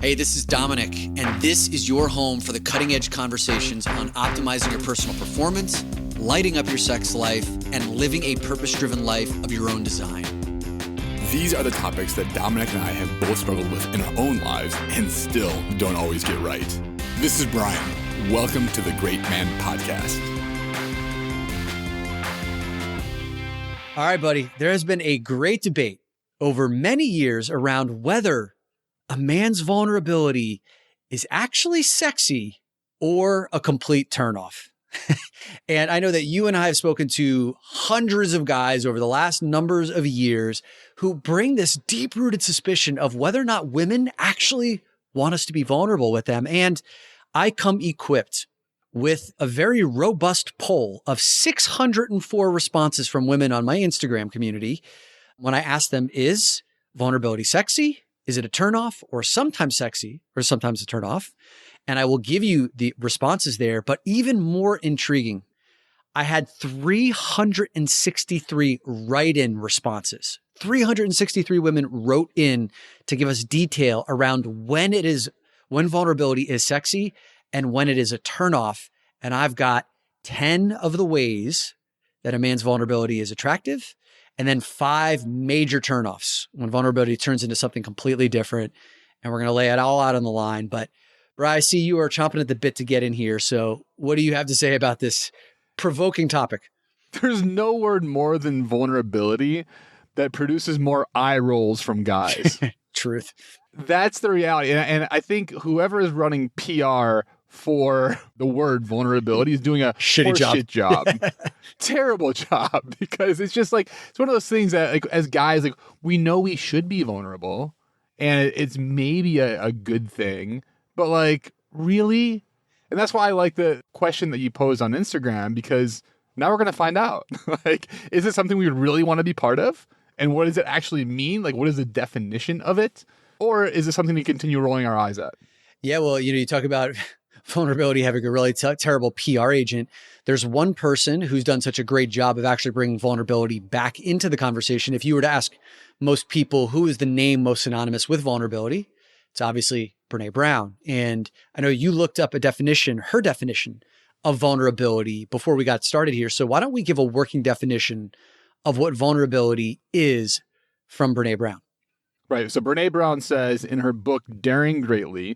Hey, this is Dominic, and this is your home for the cutting-edge conversations on optimizing your personal performance, lighting up your sex life, and living a purpose-driven life of your own design. These are the topics that Dominic and I have both struggled with in our own lives and still don't always get right. This is Brian. Welcome to the Great Man Podcast. All right, buddy. There has been a great debate over many years around whether a man's vulnerability is actually sexy or a complete turnoff. And I know that you and I have spoken to hundreds of guys over the last numbers of years who bring this deep-rooted suspicion of whether or not women actually want us to be vulnerable with them. And I come equipped with a very robust poll of 604 responses from women on my Instagram community when I asked them, is vulnerability sexy? Is it a turnoff, or sometimes sexy or sometimes a turnoff? And I will give you the responses there, but even more intriguing, I had 363 write-in responses. 363 women wrote in to give us detail around when vulnerability is sexy and when it is a turnoff. And I've got 10 of the ways that a man's vulnerability is attractive, and then 5 major turnoffs when vulnerability turns into something completely different. And we're going to lay it all out on the line. But Bri, I see you are chomping at the bit to get in here. So what do you have to say about this provoking topic? There's no word more than vulnerability that produces more eye rolls from guys. Truth. That's the reality. And I think whoever is running PR for the word vulnerability is doing a shit job. Terrible job, because it's just like, it's one of those things that, like, as guys, like, we know we should be vulnerable and it's maybe a good thing, but like, really? And that's why I like the question that you posed on Instagram, because now we're going to find out. Like, is it something we really want to be part of? And what does it actually mean? Like, what is the definition of it? Or is it something to continue rolling our eyes at? Yeah, well, you talk about vulnerability having a really terrible PR agent. There's one person who's done such a great job of actually bringing vulnerability back into the conversation. If you were to ask most people who is the name most synonymous with vulnerability, it's obviously Brené Brown. And I know you looked up her definition of vulnerability before we got started here. So why don't we give a working definition of what vulnerability is from Brené Brown? Right. So Brené Brown says in her book, Daring Greatly,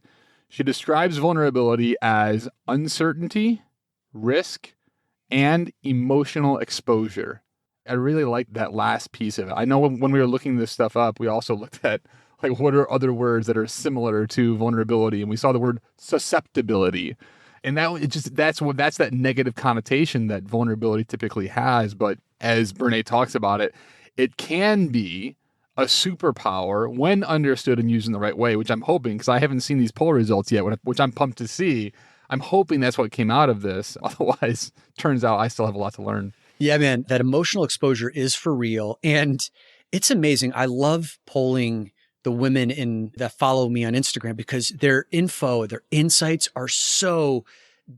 she describes vulnerability as uncertainty, risk, and emotional exposure. I really like that last piece of it. I know when we were looking this stuff up, we also looked at, like, what are other words that are similar to vulnerability, and we saw the word susceptibility. And that's that negative connotation that vulnerability typically has. But as Brené talks about it, it can be a superpower when understood and used in the right way, which I'm hoping, because I haven't seen these poll results yet, which I'm pumped to see. I'm hoping that's what came out of this. Otherwise, turns out I still have a lot to learn. Yeah, man, that emotional exposure is for real. And it's amazing. I love polling the women that follow me on Instagram, because their info, their insights are so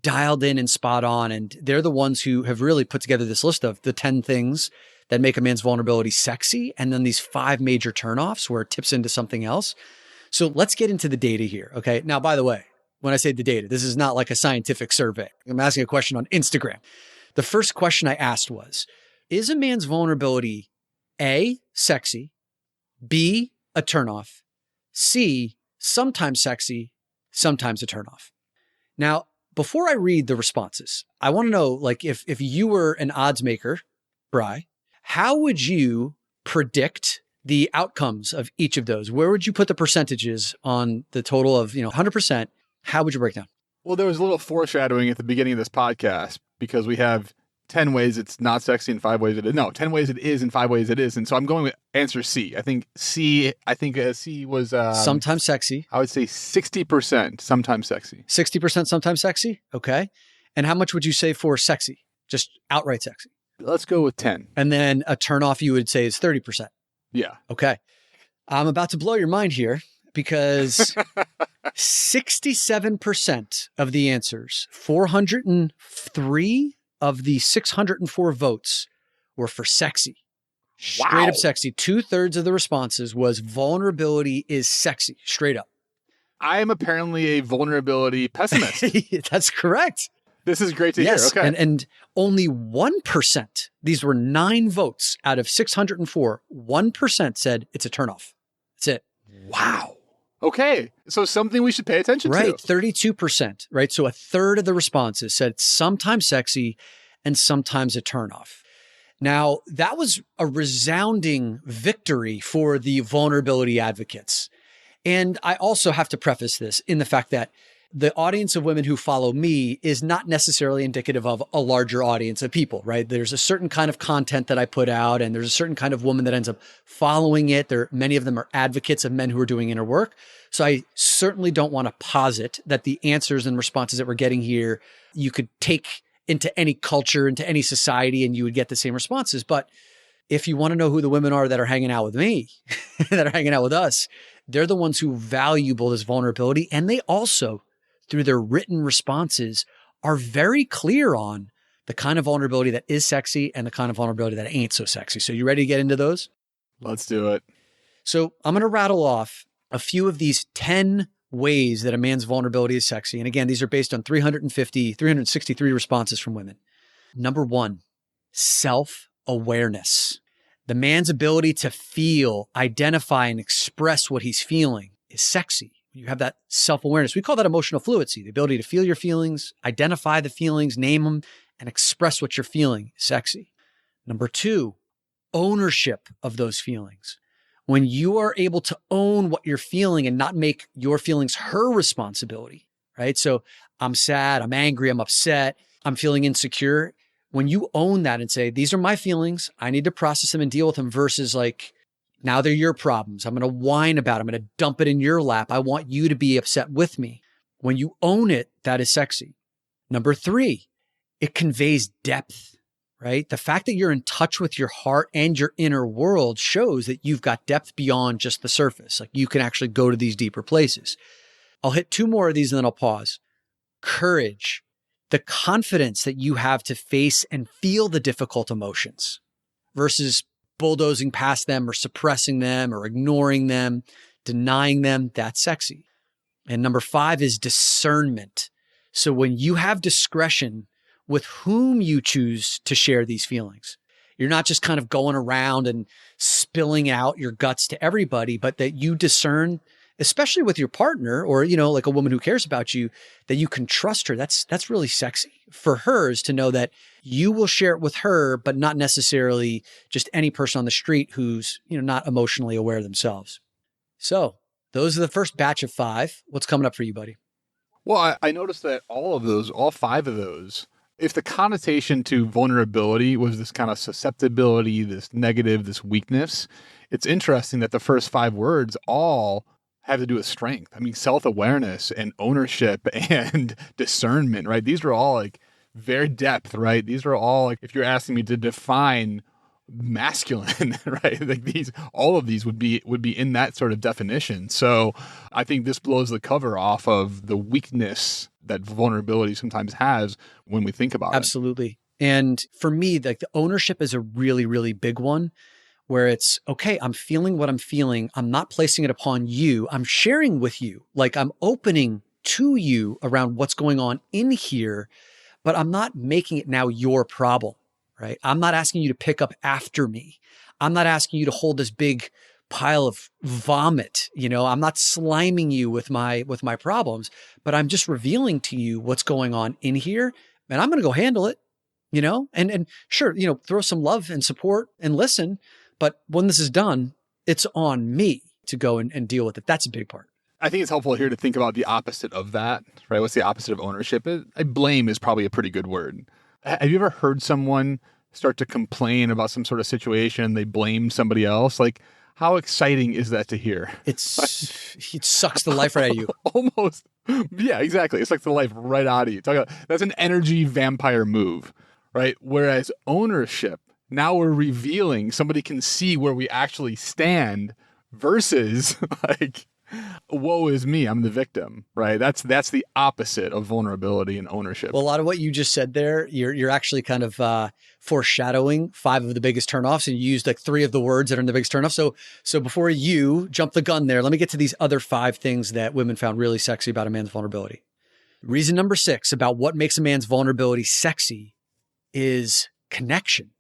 dialed in and spot on. And they're the ones who have really put together this list of the 10 things that make a man's vulnerability sexy, and then these 5 major turnoffs where it tips into something else. So let's get into the data here, okay? Now, by the way, when I say the data, this is not like a scientific survey. I'm asking a question on Instagram. The first question I asked was, is a man's vulnerability A, sexy, B, a turnoff, C, sometimes sexy, sometimes a turnoff? Now, before I read the responses, I want to know, like, if you were an odds maker, Bri, how would you predict the outcomes of each of those? Where would you put the percentages on the total of, 100%? How would you break down? Well, there was a little foreshadowing at the beginning of this podcast, because we have 10 ways it's not sexy and 5 ways it is. No, 10 ways it is and 5 ways it is. And so I'm going with answer C. I think C was... sometimes sexy. I would say 60% sometimes sexy. 60% sometimes sexy? Okay. And how much would you say for sexy? Just outright sexy? Let's go with 10. And then a turnoff you would say is 30%. Yeah. Okay. I'm about to blow your mind here, because 67% of the answers, 403 of the 604 votes, were for sexy. Straight up sexy. 2/3 of the responses was vulnerability is sexy, straight up. I am apparently a vulnerability pessimist. That's correct. This is great to Yes, hear. Okay. and only 1%, these were 9 votes out of 604, 1% said it's a turnoff. That's it. Wow. Okay. So something we should pay attention Right, to. 32%, right? So a third of the responses said it's sometimes sexy and sometimes a turnoff. Now, that was a resounding victory for the vulnerability advocates. And I also have to preface this in the fact that the audience of women who follow me is not necessarily indicative of a larger audience of people, right? There's a certain kind of content that I put out, and there's a certain kind of woman that ends up following it. Many of them are advocates of men who are doing inner work. So I certainly don't want to posit that the answers and responses that we're getting here, you could take into any culture, into any society, and you would get the same responses. But if you want to know who the women are that are hanging out with me, that are hanging out with us, they're the ones who value this vulnerability. And they also, through their written responses, are very clear on the kind of vulnerability that is sexy and the kind of vulnerability that ain't so sexy. So you ready to get into those? Let's do it. So I'm going to rattle off a few of these 10 ways that a man's vulnerability is sexy. And again, these are based on 363 responses from women. Number 1, self-awareness. The man's ability to feel, identify, and express what he's feeling is sexy. You have that self-awareness. We call that emotional fluency, the ability to feel your feelings, identify the feelings, name them, and express what you're feeling is sexy. Number 2, ownership of those feelings. When you are able to own what you're feeling and not make your feelings her responsibility, right? So I'm sad, I'm angry, I'm upset, I'm feeling insecure. When you own that and say, these are my feelings, I need to process them and deal with them, versus like, now they're your problems. I'm going to whine about them. I'm going to dump it in your lap. I want you to be upset with me. When you own it, that is sexy. Number 3, it conveys depth. Right? The fact that you're in touch with your heart and your inner world shows that you've got depth beyond just the surface. Like you can actually go to these deeper places. I'll hit 2 more of these and then I'll pause. Courage, the confidence that you have to face and feel the difficult emotions versus bulldozing past them or suppressing them or ignoring them, denying them. That's sexy. And number 5 is discernment. So when you have discretion with whom you choose to share these feelings. You're not just kind of going around and spilling out your guts to everybody, but that you discern, especially with your partner or, you know, like a woman who cares about you, that you can trust her. That's really sexy for hers to know that you will share it with her, but not necessarily just any person on the street who's, you know, not emotionally aware themselves. So those are the first batch of 5. What's coming up for you, buddy? Well, I noticed that all 5 of those, if the connotation to vulnerability was this kind of susceptibility, this negative, this weakness, it's interesting that the first 5 words all have to do with strength. I mean, self-awareness and ownership and discernment, right? These are all like very depth, right? These are all like, if you're asking me to define masculine, right? Like all of these would be in that sort of definition. So I think this blows the cover off of the weakness that vulnerability sometimes has when we think about it. Absolutely. And for me, like the ownership is a really, really big one where it's, okay, I'm feeling what I'm feeling. I'm not placing it upon you. I'm sharing with you. Like I'm opening to you around what's going on in here, but I'm not making it now your problem, right? I'm not asking you to pick up after me. I'm not asking you to hold this big pile of vomit. You know, I'm not sliming you with my problems, but I'm just revealing to you what's going on in here, and I'm going to go handle it, you know, and sure, you know, throw some love and support and listen. But when this is done, it's on me to go and deal with it. That's a big part. I think it's helpful here to think about the opposite of that, right? What's the opposite of ownership? Blame is probably a pretty good word. Have you ever heard someone start to complain about some sort of situation? They blame somebody else. Like, how exciting is that to hear? It sucks the life right out of you. Almost. Yeah, exactly. It sucks the life right out of you. That's an energy vampire move, right? Whereas ownership, now we're revealing, somebody can see where we actually stand versus like Woe is me, I'm the victim, right? That's the opposite of vulnerability and ownership. Well, a lot of what you just said there, you're actually kind of foreshadowing 5 of the biggest turnoffs, and you used like 3 of the words that are in the biggest turnoffs. So before you jump the gun there, let me get to these other 5 things that women found really sexy about a man's vulnerability. Reason number 6 about what makes a man's vulnerability sexy is connection.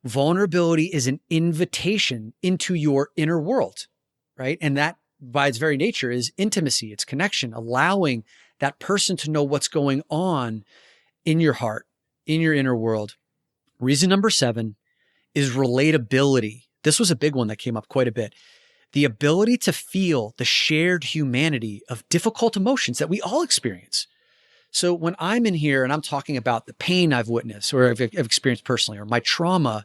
Vulnerability is an invitation into your inner world, right? And that by its very nature is intimacy. It's connection, allowing that person to know what's going on in your heart, in your inner world. Reason number 7 is relatability. This was a big one that came up quite a bit. The ability to feel the shared humanity of difficult emotions that we all experience. So when I'm in here and I'm talking about the pain I've witnessed or I've experienced personally, or my trauma,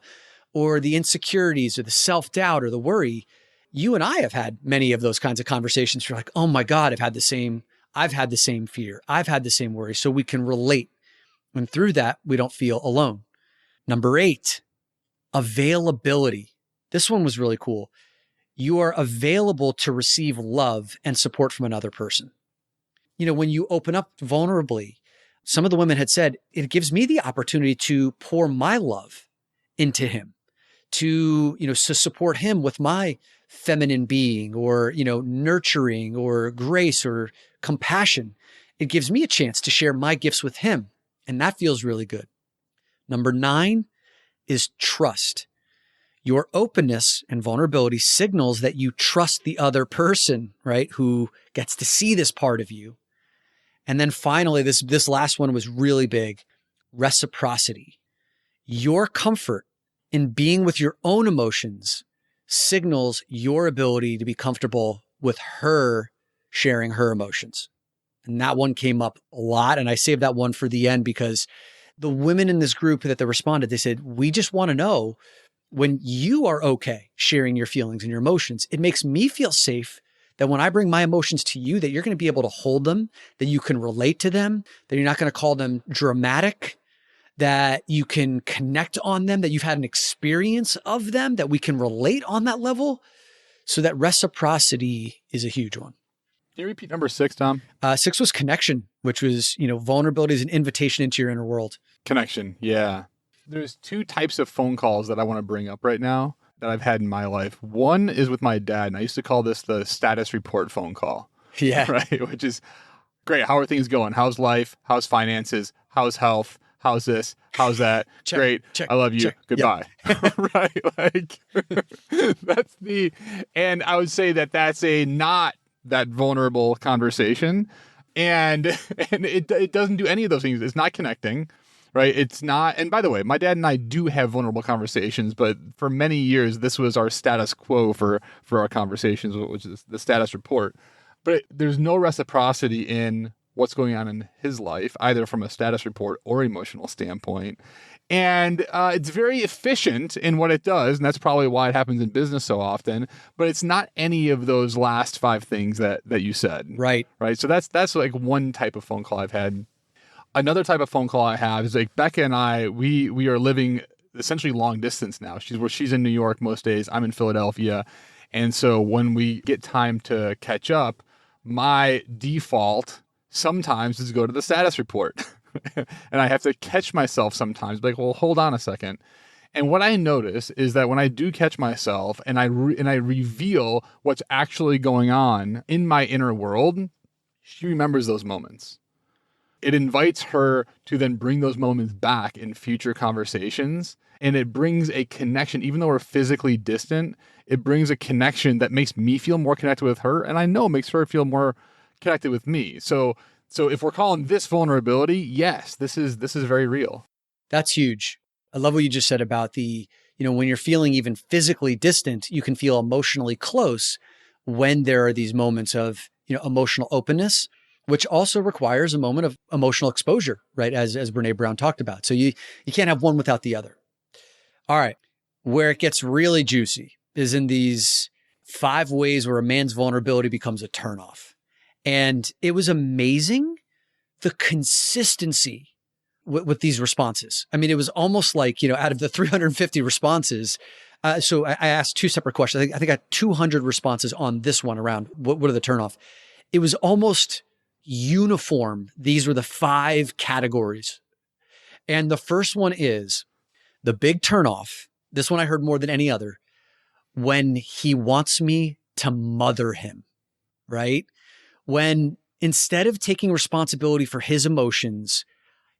or the insecurities, or the self-doubt, or the worry, you and I have had many of those kinds of conversations. You're like, oh my God, I've had the same fear. I've had the same worry. So we can relate. And through that, we don't feel alone. Number 8, availability. This one was really cool. You are available to receive love and support from another person. You know, when you open up vulnerably, some of the women had said, it gives me the opportunity to pour my love into him, to support him with my feminine being, or, nurturing, or grace, or compassion. It gives me a chance to share my gifts with him. And that feels really good. Number 9 is trust. Your openness and vulnerability signals that you trust the other person, right? Who gets to see this part of you. And then finally, this last one was really big. Reciprocity. Your comfort in being with your own emotions signals your ability to be comfortable with her sharing her emotions. And that one came up a lot. And I saved that one for the end because the women in this group that they responded, they said, we just want to know when you are okay sharing your feelings and your emotions, it makes me feel safe that when I bring my emotions to you, that you're going to be able to hold them, that you can relate to them, that you're not going to call them dramatic, that you can connect on them, that you've had an experience of them, that we can relate on that level. So that reciprocity is a huge one. Can you repeat number 6, Tom? 6 was connection, which was, vulnerability is an invitation into your inner world. Connection. Yeah. There's 2 types of phone calls that I want to bring up right now that I've had in my life. One is with my dad, and I used to call this the status report phone call. Yeah. Right. Which is great. How are things going? How's life? How's finances? How's health? How's this? How's that? Check, great. check, I love you. check. Goodbye. Yep. Right. Like and I would say that that's not that vulnerable conversation. And it doesn't do any of those things. It's not connecting. Right. It's not. And by the way, my dad and I do have vulnerable conversations, but for many years, this was our status quo for our conversations, which is the status report. But there's no reciprocity in what's going on in his life, either from a status report or emotional standpoint. And it's very efficient in what it does. And that's probably why it happens in business so often. But it's not any of those last 5 things that you said. Right. Right. So that's like one type of phone call I've had. Another type of phone call I have is like Becca and I, we are living essentially long distance now. She's in New York most days. I'm in Philadelphia. And so when we get time to catch up, my default sometimes is go to the status report. And I have to catch myself sometimes, like, well, hold on a second. And what I notice is that when I do catch myself and I reveal what's actually going on in my inner world, she remembers those moments. It invites her to then bring those moments back in future conversations. And it brings a connection, even though we're physically distant, it brings a connection that makes me feel more connected with her. And I know makes her feel more connected with me. So if we're calling this vulnerability, yes, this is very real. That's huge. I love what you just said about when you're feeling even physically distant, you can feel emotionally close when there are these moments of, emotional openness, which also requires a moment of emotional exposure, right? As Brené Brown talked about. So you can't have one without the other. All right. Where it gets really juicy is in these 5 ways where a man's vulnerability becomes a turnoff. And it was amazing, the consistency with these responses. I mean, it was almost like, out of the 350 responses, So I asked two separate questions. I think I got 200 responses on this one around what are the turnoff. It was almost uniform. These were the 5 categories. And the first one is the big turnoff. This one I heard more than any other. When he wants me to mother him, right? When instead of taking responsibility for his emotions,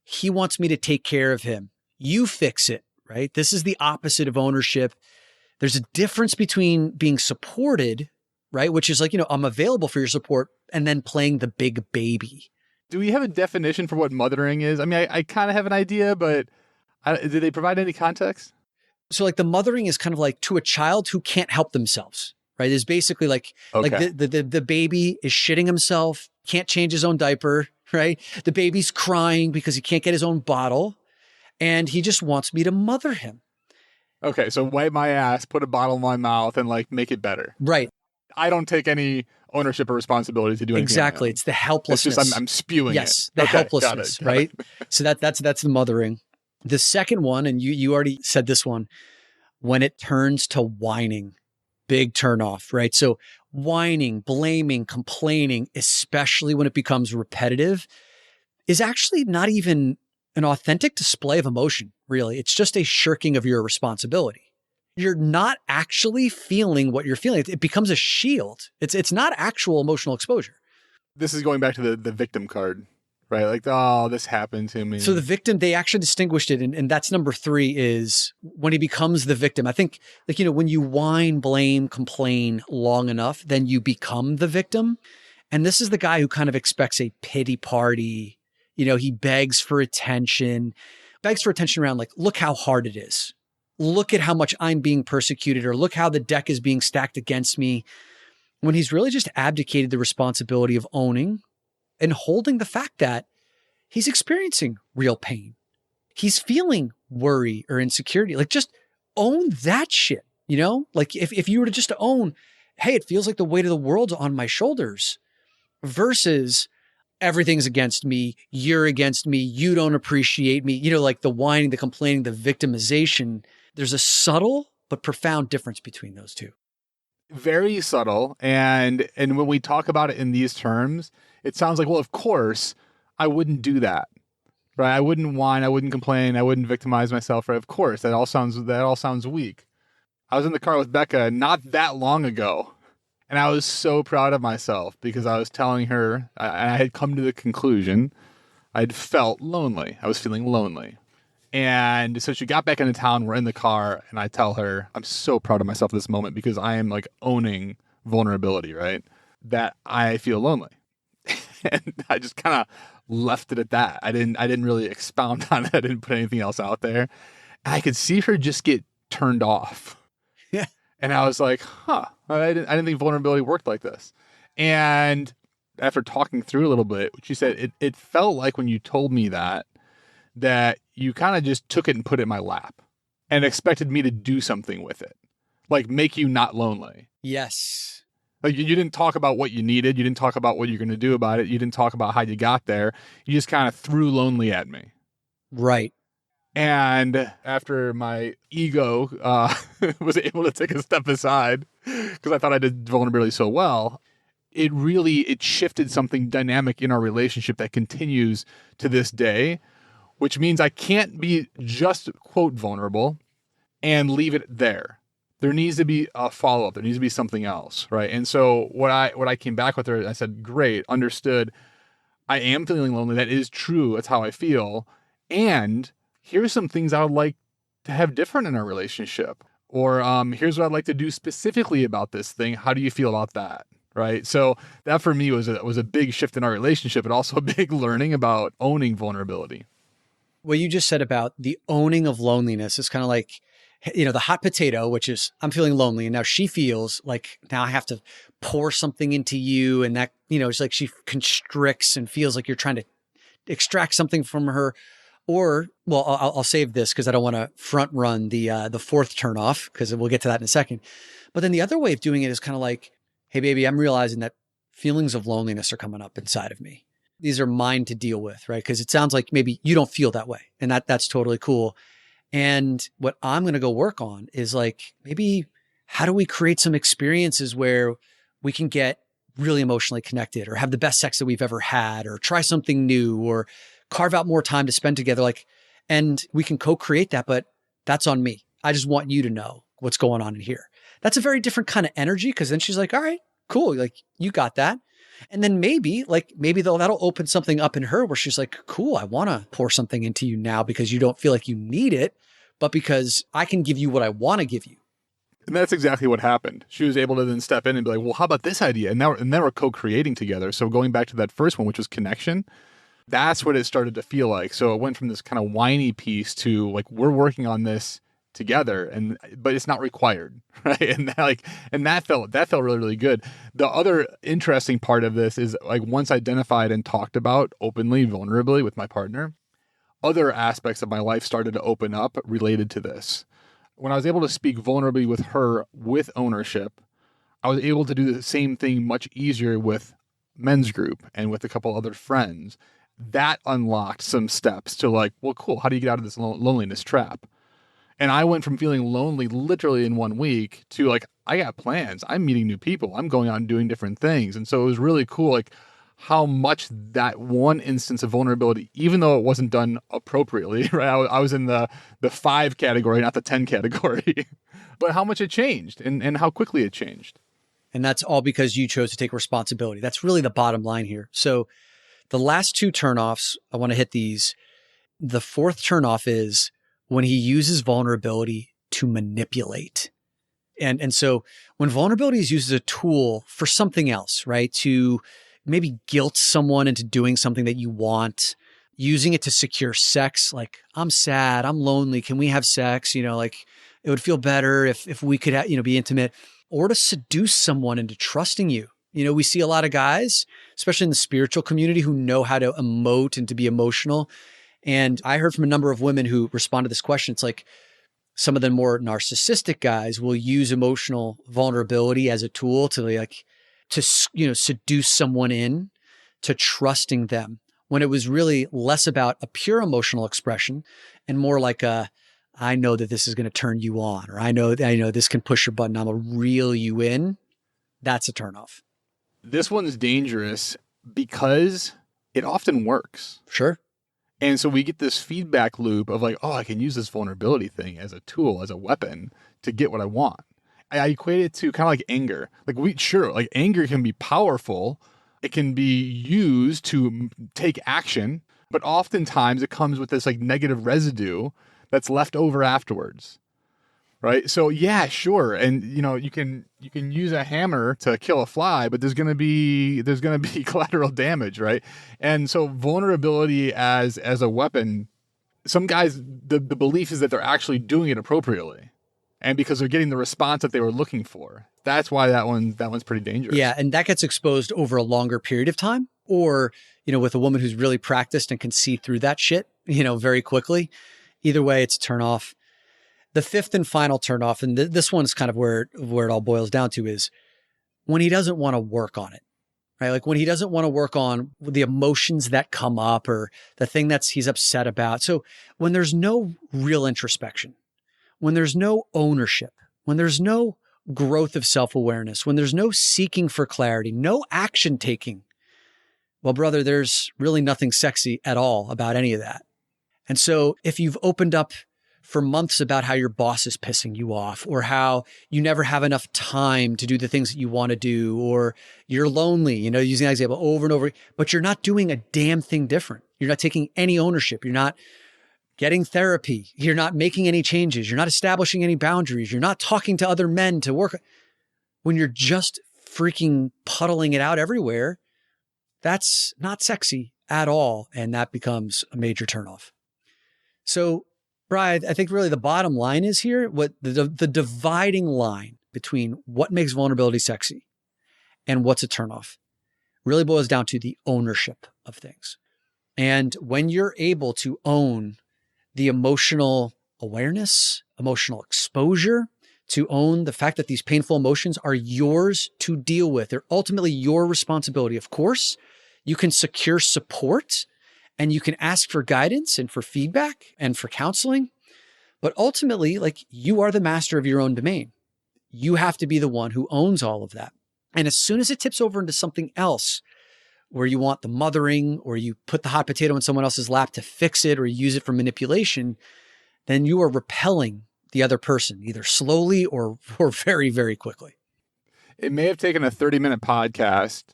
he wants me to take care of him. You fix it, right? This is the opposite of ownership. There's a difference between being supported, right? Which is like, I'm available for your support, and then playing the big baby. Do we have a definition for what mothering is? I mean, I kind of have an idea, but did they provide any context? So like the mothering is kind of like to a child who can't help themselves, right? It's basically like the baby is shitting himself, can't change his own diaper, right? The baby's crying because he can't get his own bottle, and he just wants me to mother him. Okay, so wipe my ass, put a bottle in my mouth, and like make it better. Right. I don't take any ownership or responsibility to do anything. Exactly. It's the helplessness. It's just I'm spewing it. Yes, the helplessness, right? So that's the mothering. The second one, and you already said this one, when it turns to whining, big turn off, right? So whining, blaming, complaining, especially when it becomes repetitive, is actually not even an authentic display of emotion, really. It's just a shirking of your responsibility. You're not actually feeling what you're feeling. It becomes a shield. It's not actual emotional exposure. This is going back to the victim card, right? Like, oh, this happened to me. So the victim, they actually distinguished it. And that's number 3 is when he becomes the victim. I think when you whine, blame, complain long enough, then you become the victim. And this is the guy who kind of expects a pity party. He begs for attention around like, look how hard it is. Look at how much I'm being persecuted, or look how the deck is being stacked against me, when he's really just abdicated the responsibility of owning and holding the fact that he's experiencing real pain. He's feeling worry or insecurity. Like, just own that shit, Like if you were to just own, hey, it feels like the weight of the world's on my shoulders, versus everything's against me, you're against me, you don't appreciate me, like the whining, the complaining, the victimization. There's a subtle but profound difference between those two. Very subtle. And when we talk about it in these terms, it sounds like, well, of course, I wouldn't do that, right? I wouldn't whine, I wouldn't complain, I wouldn't victimize myself, right? Of course, that all sounds weak. I was in the car with Becca not that long ago, and I was so proud of myself because I was telling her I had come to the conclusion I'd felt lonely. I was feeling lonely. And so she got back into town. We're in the car, and I tell her, I'm so proud of myself at this moment because I am like owning vulnerability, right? That I feel lonely. And I just kind of left it at that. I didn't really expound on it. I didn't put anything else out there. And I could see her just get turned off. Yeah. And I was like, I didn't think vulnerability worked like this. And after talking through a little bit, she said, it felt like when you told me that you kind of just took it and put it in my lap and expected me to do something with it, like make you not lonely. Yes. Like you didn't talk about what you needed. You didn't talk about what you're going to do about it. You didn't talk about how you got there. You just kind of threw lonely at me. Right. And after my ego was able to take a step aside because I thought I did vulnerability so well, it shifted something dynamic in our relationship that continues to this day, which means I can't be just, quote, vulnerable and leave it there. There needs to be a follow-up. There needs to be something else, right? And so what I came back with her, I said, great, understood. I am feeling lonely. That is true. That's how I feel. And here's some things I would like to have different in our relationship. Or here's what I'd like to do specifically about this thing. How do you feel about that? Right. So that for me was a big shift in our relationship, but also a big learning about owning vulnerability. What you just said about the owning of loneliness is kind of like, the hot potato, which is I'm feeling lonely. And now she feels like now I have to pour something into you. And that, it's like she constricts and feels like you're trying to extract something from her. Or, well, I'll save this because I don't want to front run the fourth turnoff because we'll get to that in a second. But then the other way of doing it is kind of like, hey, baby, I'm realizing that feelings of loneliness are coming up inside of me. These are mine to deal with, right? Because it sounds like maybe you don't feel that way. And that's totally cool. And what I'm going to go work on is like, maybe how do we create some experiences where we can get really emotionally connected or have the best sex that we've ever had or try something new or carve out more time to spend together. Like, and we can co-create that, but that's on me. I just want you to know what's going on in here. That's a very different kind of energy. Cause then she's like, all right, cool. Like you got that. And then maybe that'll open something up in her where she's like, cool, I want to pour something into you now because you don't feel like you need it, but because I can give you what I want to give you. And that's exactly what happened. She was able to then step in and be like, well, how about this idea? And now we're co-creating together. So going back to that first one, which was connection, that's what it started to feel like. So it went from this kind of whiny piece to like, we're working on this together, but it's not required, right? And that felt really, really good. The other interesting part of this is like once identified and talked about openly, vulnerably with my partner, other aspects of my life started to open up related to this. When I was able to speak vulnerably with her with ownership, I was able to do the same thing much easier with men's group and with a couple other friends. That unlocked some steps to like, well, cool, how do you get out of this loneliness trap? And I went from feeling lonely literally in 1 week to like, I got plans. I'm meeting new people. I'm going out and doing different things. And so it was really cool, like how much that one instance of vulnerability, even though it wasn't done appropriately, right? I was in the 5 category, not the 10 category, but how much it changed and how quickly it changed. And that's all because you chose to take responsibility. That's really the bottom line here. So the last 2 turnoffs, I want to hit these. The 4th turnoff is when he uses vulnerability to manipulate. And so when vulnerability is used as a tool for something else, right? To maybe guilt someone into doing something that you want, using it to secure sex, like I'm sad, I'm lonely, can we have sex? Like it would feel better if we could, be intimate, or to seduce someone into trusting you. We see a lot of guys, especially in the spiritual community, who know how to emote and to be emotional. And I heard from a number of women who responded to this question. It's like some of the more narcissistic guys will use emotional vulnerability as a tool to seduce someone in to trusting them, when it was really less about a pure emotional expression and more like I know that this is going to turn you on, or I know this can push your button. I'm going to reel you in. That's a turnoff. This one's dangerous because it often works. Sure. And so we get this feedback loop of like, oh, I can use this vulnerability thing as a tool, as a weapon to get what I want. I equate it to kind of like anger. Like anger can be powerful. It can be used to take action, but oftentimes it comes with this like negative residue that's left over afterwards. Right. So yeah, sure. And you can use a hammer to kill a fly, but there's going to be collateral damage. Right. And so vulnerability as a weapon, some guys, the belief is that they're actually doing it appropriately. And because they're getting the response that they were looking for. That's why that one's pretty dangerous. Yeah. And that gets exposed over a longer period of time, or, with a woman who's really practiced and can see through that shit, very quickly. Either way, it's a turn off. The 5th and final turnoff, and this one's kind of where it all boils down to, is when he doesn't want to work on it, right? Like when he doesn't want to work on the emotions that come up or the thing he's upset about. So when there's no real introspection, when there's no ownership, when there's no growth of self-awareness, when there's no seeking for clarity, no action taking, well, brother, there's really nothing sexy at all about any of that. And so if you've opened up for months about how your boss is pissing you off, or how you never have enough time to do the things that you want to do, or you're lonely, using that example over and over, but you're not doing a damn thing different. You're not taking any ownership. You're not getting therapy. You're not making any changes. You're not establishing any boundaries. You're not talking to other men to work. When you're just freaking puddling it out everywhere, that's not sexy at all. And that becomes a major turnoff. So, Brian, I think really the bottom line is here, what the dividing line between what makes vulnerability sexy and what's a turnoff really boils down to the ownership of things. And when you're able to own the emotional awareness, emotional exposure, to own the fact that these painful emotions are yours to deal with, they're ultimately your responsibility. Of course, you can secure support and you can ask for guidance and for feedback and for counseling. But ultimately, like, you are the master of your own domain. You have to be the one who owns all of that. And as soon as it tips over into something else, where you want the mothering, or you put the hot potato in someone else's lap to fix it, or use it for manipulation, then you are repelling the other person, either slowly or very, very quickly. It may have taken a 30-minute podcast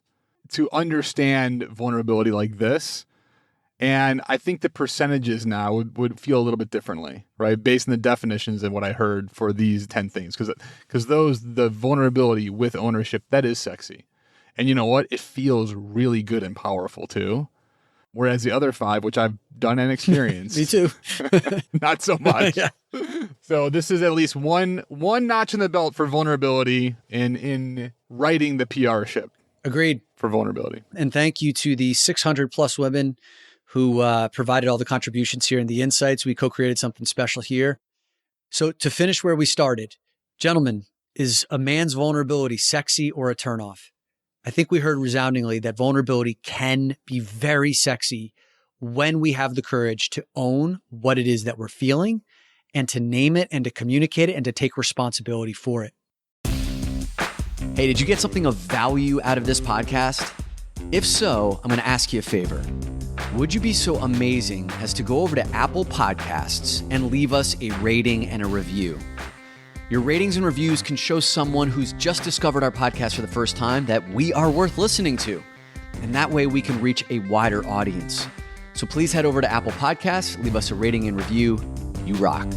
to understand vulnerability like this. And I think the percentages now would feel a little bit differently, right? Based on the definitions and what I heard for these 10 things. Because the vulnerability with ownership, that is sexy. And you know what? It feels really good and powerful too. Whereas the other 5, which I've done and experienced. Me too. Not so much. Yeah. So this is at least one notch in the belt for vulnerability in writing the PR ship. Agreed. For vulnerability. And thank you to the 600 plus women who provided all the contributions here in the insights. We co-created something special here. So to finish where we started, gentlemen, is a man's vulnerability sexy or a turnoff? I think we heard resoundingly that vulnerability can be very sexy when we have the courage to own what it is that we're feeling and to name it and to communicate it and to take responsibility for it. Hey, did you get something of value out of this podcast? If so, I'm going to ask you a favor. Would you be so amazing as to go over to Apple Podcasts and leave us a rating and a review? Your ratings and reviews can show someone who's just discovered our podcast for the first time that we are worth listening to. And that way we can reach a wider audience. So please head over to Apple Podcasts, leave us a rating and review. You rock.